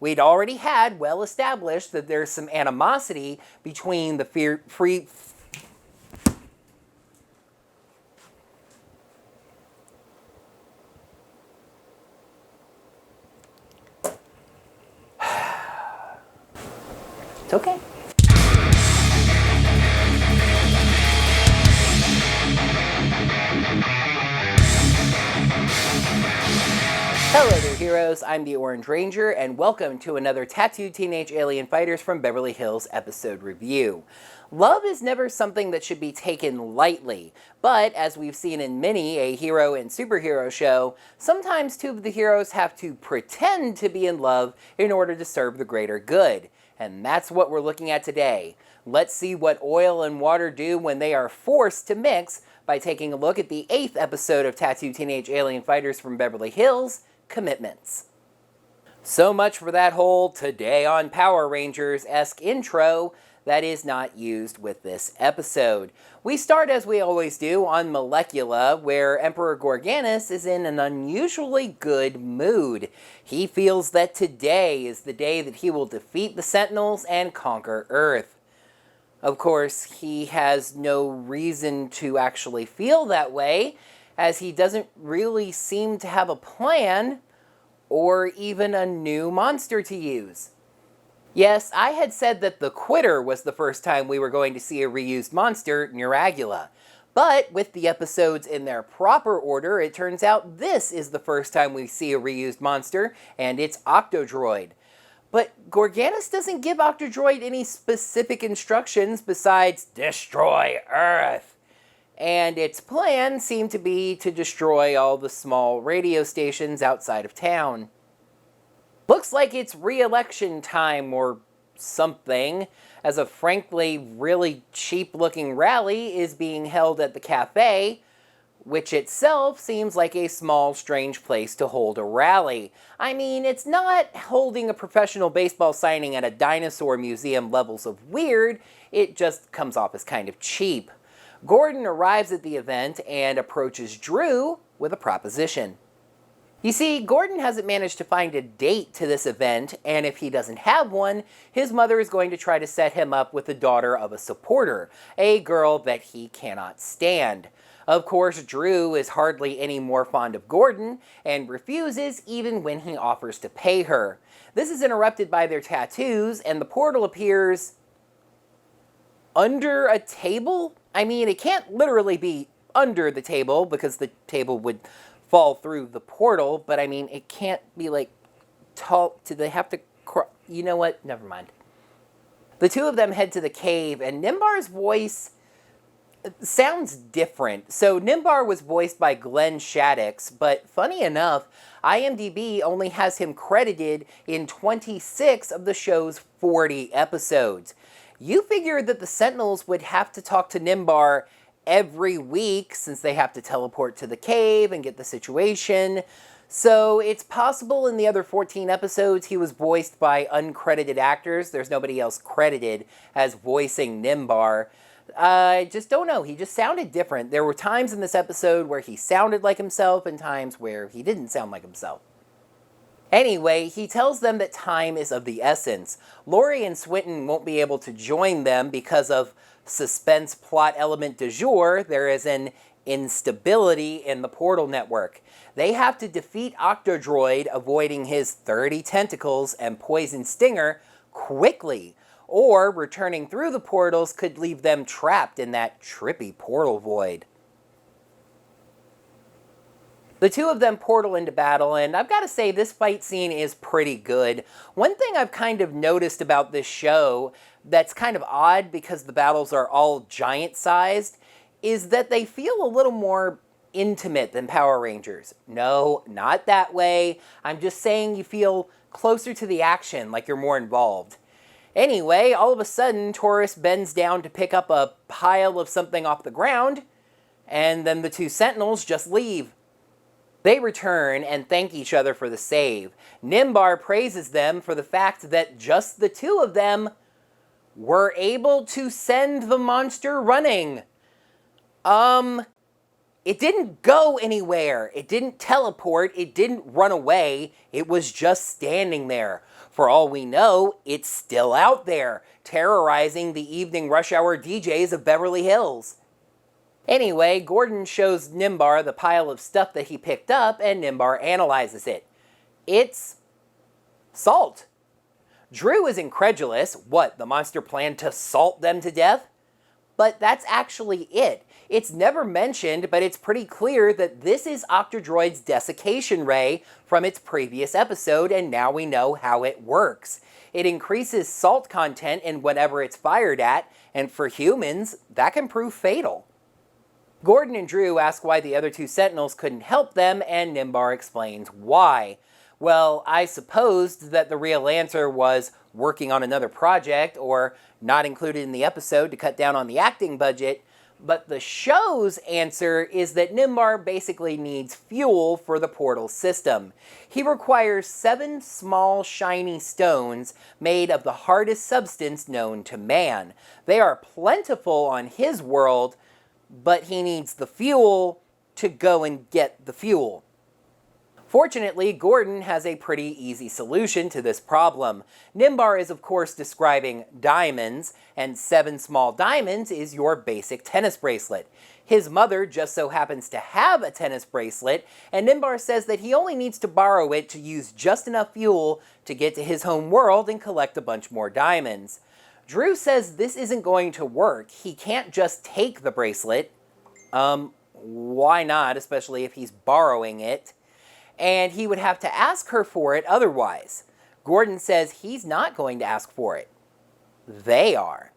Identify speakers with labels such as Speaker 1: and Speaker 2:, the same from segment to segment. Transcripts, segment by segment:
Speaker 1: We'd already had well established that there's some animosity between the free... It's okay. Hello there, heroes. I'm the Orange Ranger, and welcome to another Tattooed Teenage Alien Fighters from Beverly Hills episode review. Love is never something that should be taken lightly, but as we've seen in many a hero and superhero show, sometimes two of the heroes have to pretend to be in love in order to serve the greater good. And that's what we're looking at today. Let's see what oil and water do when they are forced to mix by taking a look at the 8th episode of Tattooed Teenage Alien Fighters from Beverly Hills, Commitments. So much for that whole Today on Power Rangers-esque intro that is not used with this episode. We start, as we always do, on Molecula, where Emperor Gorganis is in an unusually good mood. He feels that today is the day that he will defeat the Sentinels and conquer Earth. Of course, he has no reason to actually feel that way, as he doesn't really seem to have a plan or even a new monster to use. Yes, I had said that the Quitter was the first time we were going to see a reused monster, Neuragula. But with the episodes in their proper order, it turns out this is the first time we see a reused monster, and it's Octodroid. But Gorganis doesn't give Octodroid any specific instructions besides destroy Earth. And its plan seemed to be to destroy all the small radio stations outside of town. Looks like it's re-election time or something, as a frankly really cheap-looking rally is being held at the cafe, which itself seems like a small, strange place to hold a rally. I mean, it's not holding a professional baseball signing at a dinosaur museum levels of weird, it just comes off as kind of cheap. Gordon arrives at the event and approaches Drew with a proposition. You see, Gordon hasn't managed to find a date to this event, and if he doesn't have one, his mother is going to try to set him up with the daughter of a supporter, a girl that he cannot stand. Of course, Drew is hardly any more fond of Gordon, and refuses even when he offers to pay her. This is interrupted by their tattoos, and the portal appears under a table? I mean, it can't literally be under the table, because the table would fall through the portal, but I mean, it can't be like tall. Do they have to you know what? Never mind. The two of them head to the cave, and Nimbar's voice sounds different. So Nimbar was voiced by Glenn Shaddix, but funny enough, IMDb only has him credited in 26 of the show's 40 episodes. You figured that the Sentinels would have to talk to Nimbar every week since they have to teleport to the cave and get the situation. So it's possible in the other 14 episodes he was voiced by uncredited actors. There's nobody else credited as voicing Nimbar. I just don't know. He just sounded different. There were times in this episode where he sounded like himself and times where he didn't sound like himself. Anyway, he tells them that time is of the essence. Lori and Swinton won't be able to join them because of suspense plot element du jour. There is an instability in the portal network. They have to defeat Octodroid, avoiding his 30 tentacles and poison stinger quickly, or returning through the portals could leave them trapped in that trippy portal void. The two of them portal into battle, and I've got to say this fight scene is pretty good. One thing I've kind of noticed about this show that's kind of odd because the battles are all giant-sized is that they feel a little more intimate than Power Rangers. No, not that way. I'm just saying you feel closer to the action, like you're more involved. Anyway, all of a sudden, Taurus bends down to pick up a pile of something off the ground, and then the two Sentinels just leave. They return and thank each other for the save. Nimbar praises them for the fact that just the two of them were able to send the monster running. It didn't go anywhere. It didn't teleport. It didn't run away. It was just standing there. For all we know, it's still out there, terrorizing the evening rush hour DJs of Beverly Hills. Anyway, Gordon shows Nimbar the pile of stuff that he picked up, and Nimbar analyzes it. It's salt. Drew is incredulous. What, the monster planned to salt them to death? But that's actually it. It's never mentioned, but it's pretty clear that this is Octodroid's desiccation ray from its previous episode, and now we know how it works. It increases salt content in whatever it's fired at, and for humans, that can prove fatal. Gordon and Drew ask why the other two Sentinels couldn't help them, and Nimbar explains why. Well, I supposed that the real answer was working on another project or not included in the episode to cut down on the acting budget, but the show's answer is that Nimbar basically needs fuel for the portal system. He requires 7 small shiny stones made of the hardest substance known to man. They are plentiful on his world, but he needs the fuel to go and get the fuel. Fortunately, Gordon has a pretty easy solution to this problem. Nimbar is of course describing diamonds, and 7 small diamonds is your basic tennis bracelet. His mother just so happens to have a tennis bracelet, and Nimbar says that he only needs to borrow it to use just enough fuel to get to his home world and collect a bunch more diamonds. Drew says this isn't going to work. He can't just take the bracelet. Why not, especially if he's borrowing it? And he would have to ask her for it otherwise. Gordon says he's not going to ask for it. They are.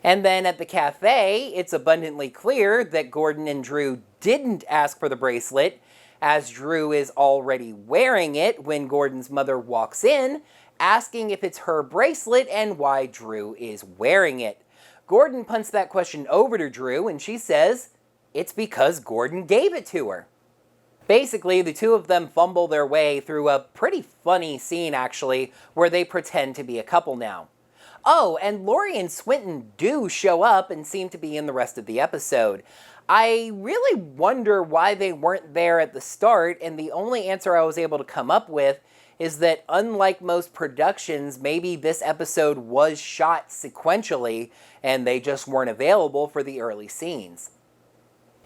Speaker 1: And then at the cafe, it's abundantly clear that Gordon and Drew didn't ask for the bracelet, as Drew is already wearing it when Gordon's mother walks in, asking if it's her bracelet and why Drew is wearing it. Gordon punts that question over to Drew, and she says it's because Gordon gave it to her. Basically, the two of them fumble their way through a pretty funny scene, actually, where they pretend to be a couple now. Oh, and Laurie and Swinton do show up and seem to be in the rest of the episode. I really wonder why they weren't there at the start, and the only answer I was able to come up with is that unlike most productions, maybe this episode was shot sequentially, and they just weren't available for the early scenes.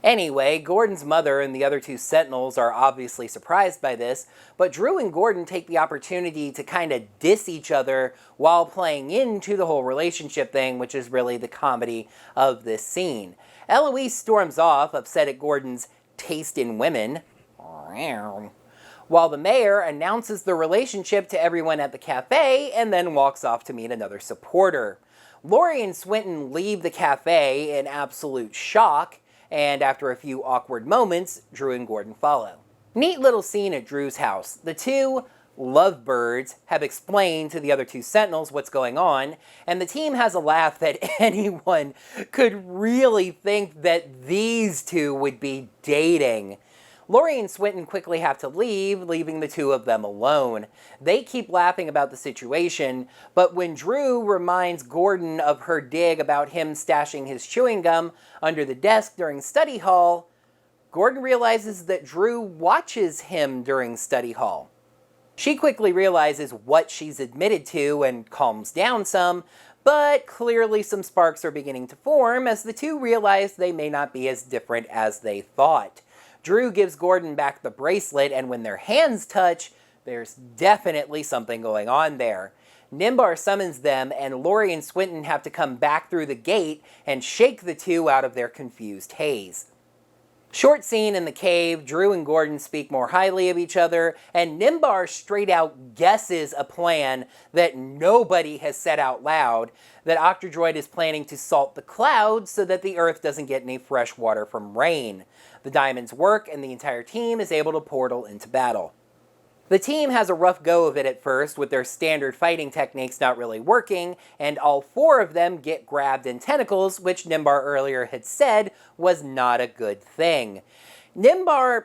Speaker 1: Anyway, Gordon's mother and the other two Sentinels are obviously surprised by this, but Drew and Gordon take the opportunity to kind of diss each other while playing into the whole relationship thing, which is really the comedy of this scene. Eloise storms off, upset at Gordon's taste in women, while the mayor announces the relationship to everyone at the cafe and then walks off to meet another supporter. Laurie and Swinton leave the cafe in absolute shock, and after a few awkward moments, Drew and Gordon follow. Neat little scene at Drew's house. The two lovebirds have explained to the other two Sentinels what's going on, and the team has a laugh that anyone could really think that these two would be dating. Laurie and Swinton quickly have to leave, leaving the two of them alone. They keep laughing about the situation, but when Drew reminds Gordon of her dig about him stashing his chewing gum under the desk during study hall, Gordon realizes that Drew watches him during study hall. She quickly realizes what she's admitted to and calms down some, but clearly some sparks are beginning to form as the two realize they may not be as different as they thought. Drew gives Gordon back the bracelet, and when their hands touch, there's definitely something going on there. Nimbar summons them, and Laurie and Swinton have to come back through the gate and shake the two out of their confused haze. Short scene in the cave, Drew and Gordon speak more highly of each other, and Nimbar straight out guesses a plan that nobody has said out loud, that Octodroid is planning to salt the clouds so that the Earth doesn't get any fresh water from rain. The diamonds work, and the entire team is able to portal into battle. The team has a rough go of it at first, with their standard fighting techniques not really working, and all 4 of them get grabbed in tentacles, which Nimbar earlier had said was not a good thing. Nimbar...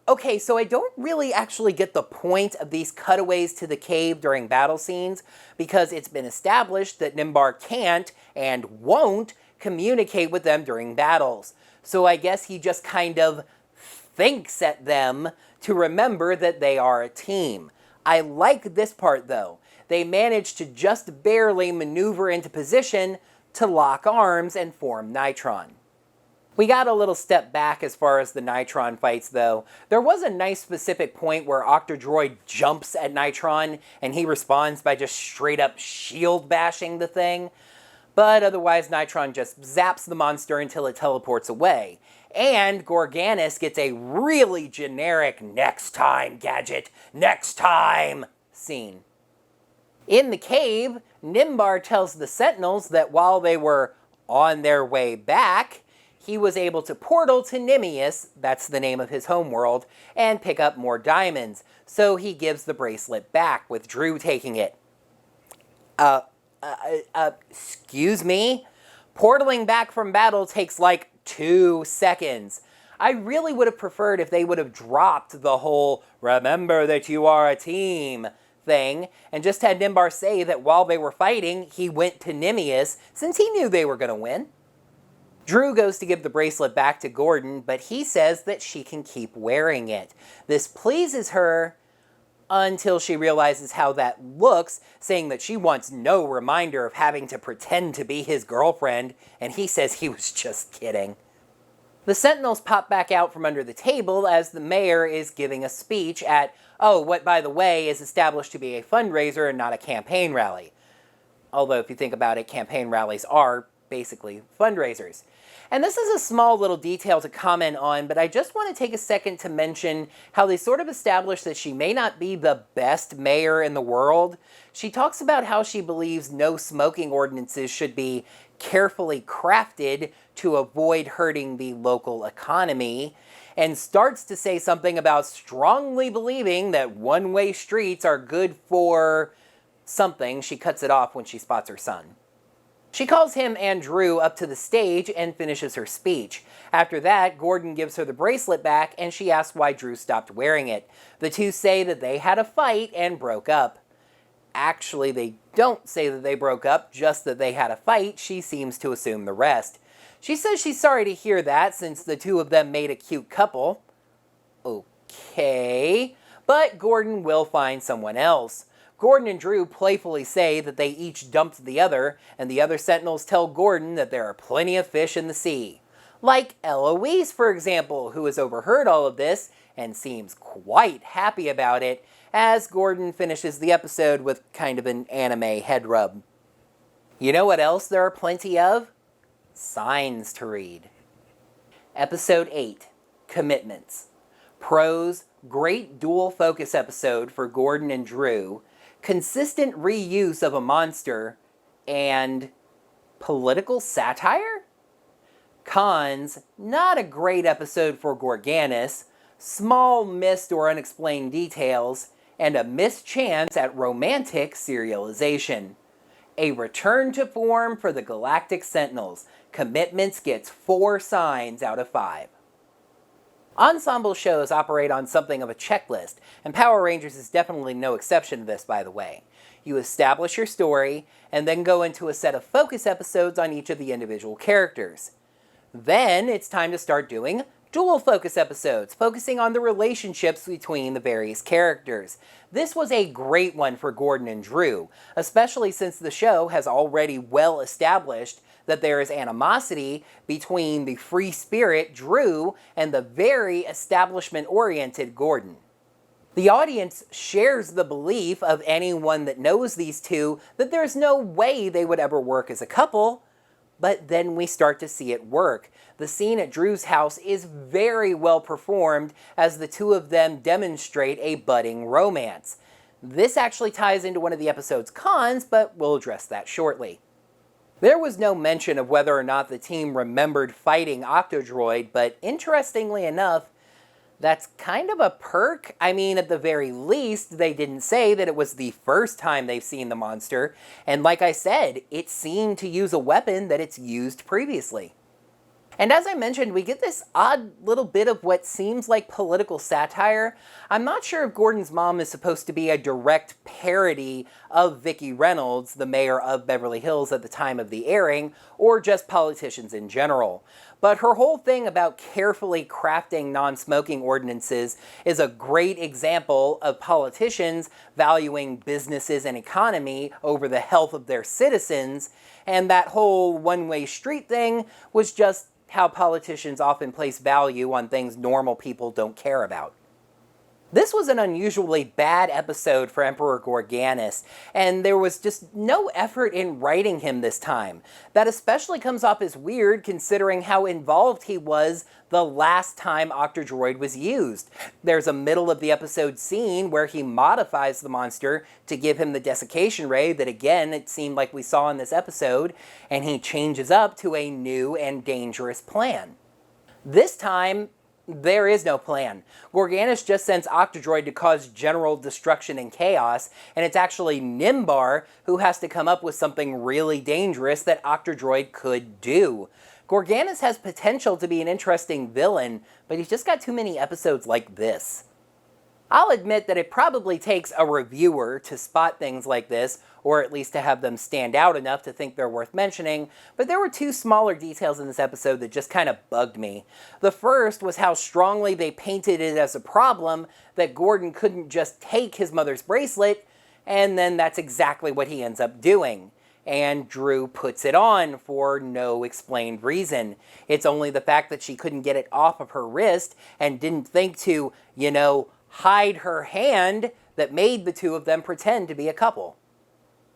Speaker 1: Okay, so I don't really actually get the point of these cutaways to the cave during battle scenes, because it's been established that Nimbar can't and won't communicate with them during battles. So I guess he just kind of thinks at them to remember that they are a team. I like this part though. they manage to just barely maneuver into position to lock arms and form Nitron. We got a little step back as far as the Nitron fights, though. There was a nice specific point where Octodroid jumps at Nitron, and he responds by just straight up shield bashing the thing. But otherwise, Nitron just zaps the monster until it teleports away. And Gorganis gets a really generic "next time, gadget, next time" scene. In the cave, Nimbar tells the Sentinels that while they were on their way back, he was able to portal to Nimius, that's the name of his homeworld, and pick up more diamonds. So he gives the bracelet back, with Drew taking it. Excuse me? Portaling back from battle takes like 2 seconds. I really would have preferred if they would have dropped the whole "remember that you are a team" thing, and just had Nimbar say that while they were fighting, he went to Nimius, since he knew they were going to win. Drew goes to give the bracelet back to Gordon, but he says that she can keep wearing it. This pleases her until she realizes how that looks, saying that she wants no reminder of having to pretend to be his girlfriend, and he says he was just kidding. The Sentinels pop back out from under the table as the mayor is giving a speech at, what by the way is established to be a fundraiser and not a campaign rally. Although if you think about it, campaign rallies are basically fundraisers. And this is a small little detail to comment on, but I just want to take a second to mention how they sort of establish that she may not be the best mayor in the world. She talks about how she believes no smoking ordinances should be carefully crafted to avoid hurting the local economy, and starts to say something about strongly believing that one-way streets are good for something. She cuts it off when she spots her son. She calls him and Drew up to the stage and finishes her speech. After that, Gordon gives her the bracelet back and she asks why Drew stopped wearing it. The two say that they had a fight and broke up. Actually, they don't say that they broke up, just that they had a fight. She seems to assume the rest. She says she's sorry to hear that since the two of them made a cute couple. Okay, but Gordon will find someone else. Gordon and Drew playfully say that they each dumped the other, and the other Sentinels tell Gordon that there are plenty of fish in the sea. Like Eloise, for example, who has overheard all of this and seems quite happy about it, as Gordon finishes the episode with kind of an anime head rub. You know what else there are plenty of? Signs to read. Episode 8, Commitments. Pros, great dual focus episode for Gordon and Drew, consistent reuse of a monster, and political satire? Cons, not a great episode for Gorganis, small missed or unexplained details, and a missed chance at romantic serialization. A return to form for the Galactic Sentinels. Commitments gets 4 signs out of 5. Ensemble shows operate on something of a checklist, and Power Rangers is definitely no exception to this, by the way. You establish your story, and then go into a set of focus episodes on each of the individual characters. Then it's time to start doing dual focus episodes, focusing on the relationships between the various characters. This was a great one for Gordon and Drew, especially since the show has already well established that there is animosity between the free spirit Drew and the very establishment-oriented Gordon. The audience shares the belief of anyone that knows these two that there's no way they would ever work as a couple, but then we start to see it work. The scene at Drew's house is very well performed as the two of them demonstrate a budding romance. This actually ties into one of the episode's cons, but we'll address that shortly. There was no mention of whether or not the team remembered fighting Octodroid, but interestingly enough, that's kind of a perk. I mean, at the very least, they didn't say that it was the first time they've seen the monster, and like I said, it seemed to use a weapon that it's used previously. And as I mentioned, we get this odd little bit of what seems like political satire. I'm not sure if Gordon's mom is supposed to be a direct parody of Vicki Reynolds, the mayor of Beverly Hills at the time of the airing, or just politicians in general. But her whole thing about carefully crafting non-smoking ordinances is a great example of politicians valuing businesses and economy over the health of their citizens, and that whole one-way street thing was just how politicians often place value on things normal people don't care about. This was an unusually bad episode for Emperor Gorganas, and there was just no effort in writing him this time. That especially comes off as weird considering how involved he was the last time Octodroid was used. There's a middle of the episode scene where he modifies the monster to give him the desiccation ray that again it seemed like we saw in this episode, and he changes up to a new and dangerous plan. This time, there is no plan. Gorganas just sends Octodroid to cause general destruction and chaos, and it's actually Nimbar who has to come up with something really dangerous that Octodroid could do. Gorganas has potential to be an interesting villain, but he's just got too many episodes like this. I'll admit that it probably takes a reviewer to spot things like this, or at least to have them stand out enough to think they're worth mentioning, but there were two smaller details in this episode that just kind of bugged me. The first was how strongly they painted it as a problem that Gordon couldn't just take his mother's bracelet, and then that's exactly what he ends up doing. And Drew puts it on for no explained reason. It's only the fact that she couldn't get it off of her wrist and didn't think to, hide her hand that made the two of them pretend to be a couple.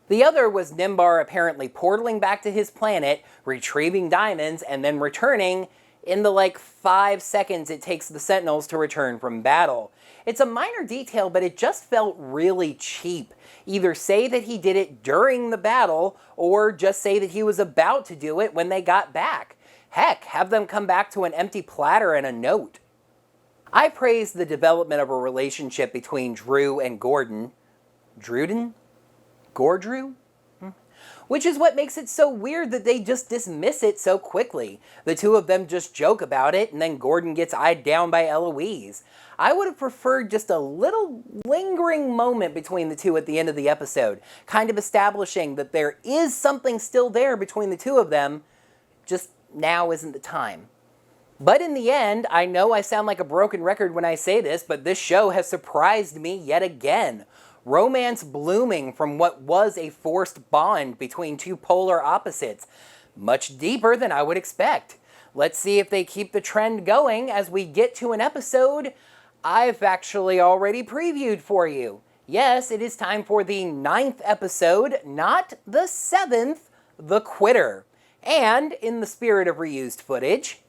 Speaker 1: The other was Nimbar apparently portaling back to his planet, retrieving diamonds, and then returning in the 5 seconds it takes the Sentinels to return from battle. It's a minor detail, but it just felt really cheap. Either say that he did it during the battle, or just say that he was about to do it when they got back. Heck, have them come back to an empty platter and a note. I praised the development of a relationship between Drew and Gordon. Druden? Gordrew? Which is what makes it so weird that they just dismiss it so quickly. The two of them just joke about it, and then Gordon gets eyed down by Eloise. I would have preferred just a little lingering moment between the two at the end of the episode, kind of establishing that there is something still there between the two of them, just now isn't the time. But in the end, I know I sound like a broken record when I say this, but this show has surprised me yet again. Romance blooming from what was a forced bond between two polar opposites. Much deeper than I would expect. Let's see if they keep the trend going as we get to an episode I've actually already previewed for you. Yes, it is time for the 9th episode, not the 7th, The Quitter. And in the spirit of reused footage,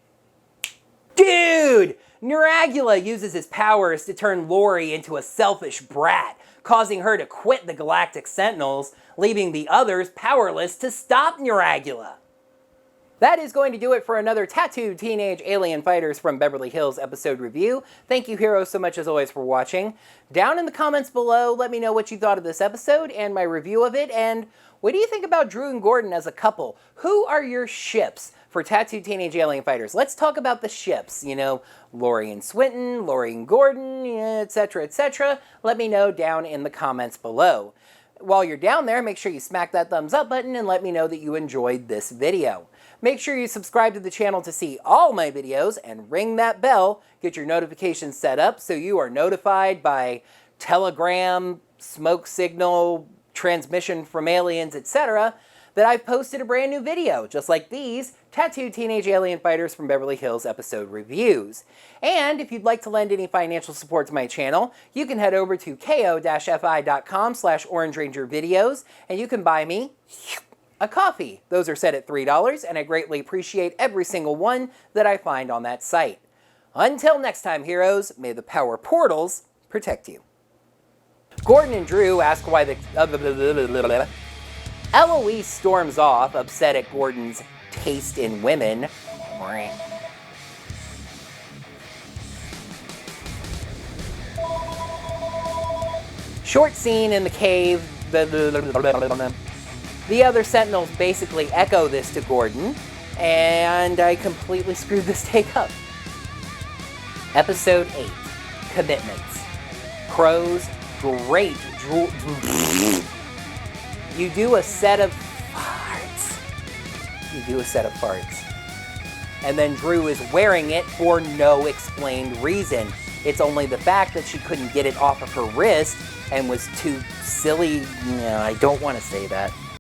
Speaker 1: dude! Nuragula uses his powers to turn Lori into a selfish brat, causing her to quit the Galactic Sentinels, leaving the others powerless to stop Nuragula. That is going to do it for another Tattooed Teenage Alien Fighters from Beverly Hills episode review. Thank you, heroes, so much as always for watching. Down in the comments below, let me know what you thought of this episode and my review of it, and what do you think about Drew and Gordon as a couple? Who are your ships for Tattooed Teenage Alien Fighters? Let's talk about the ships, Lori and Swinton, Lori and Gordon, etc., etc. Let me know down in the comments below. While you're down there, make sure you smack that thumbs up button and let me know that you enjoyed this video. Make sure you subscribe to the channel to see all my videos and ring that bell. Get your notifications set up so you are notified by telegram, smoke signal, transmission from aliens, etc. that I've posted a brand new video, just like these Tattooed Teenage Alien Fighters from Beverly Hills episode reviews. And if you'd like to lend any financial support to my channel, you can head over to ko-fi.com/orangerangervideos and you can buy me a coffee. Those are set at $3, and I greatly appreciate every single one that I find on that site. Until next time, heroes, may the power portals protect you. Gordon and Drew ask why the... Eloise storms off, upset at Gordon's taste in women. Short scene in the cave. The other Sentinels basically echo this to Gordon, and I completely screwed this take up. Episode 8, Commitments. Crows, great. You do a set of farts. and then Drew is wearing it for no explained reason. It's only the fact that she couldn't get it off of her wrist and was too silly. I don't want to say that.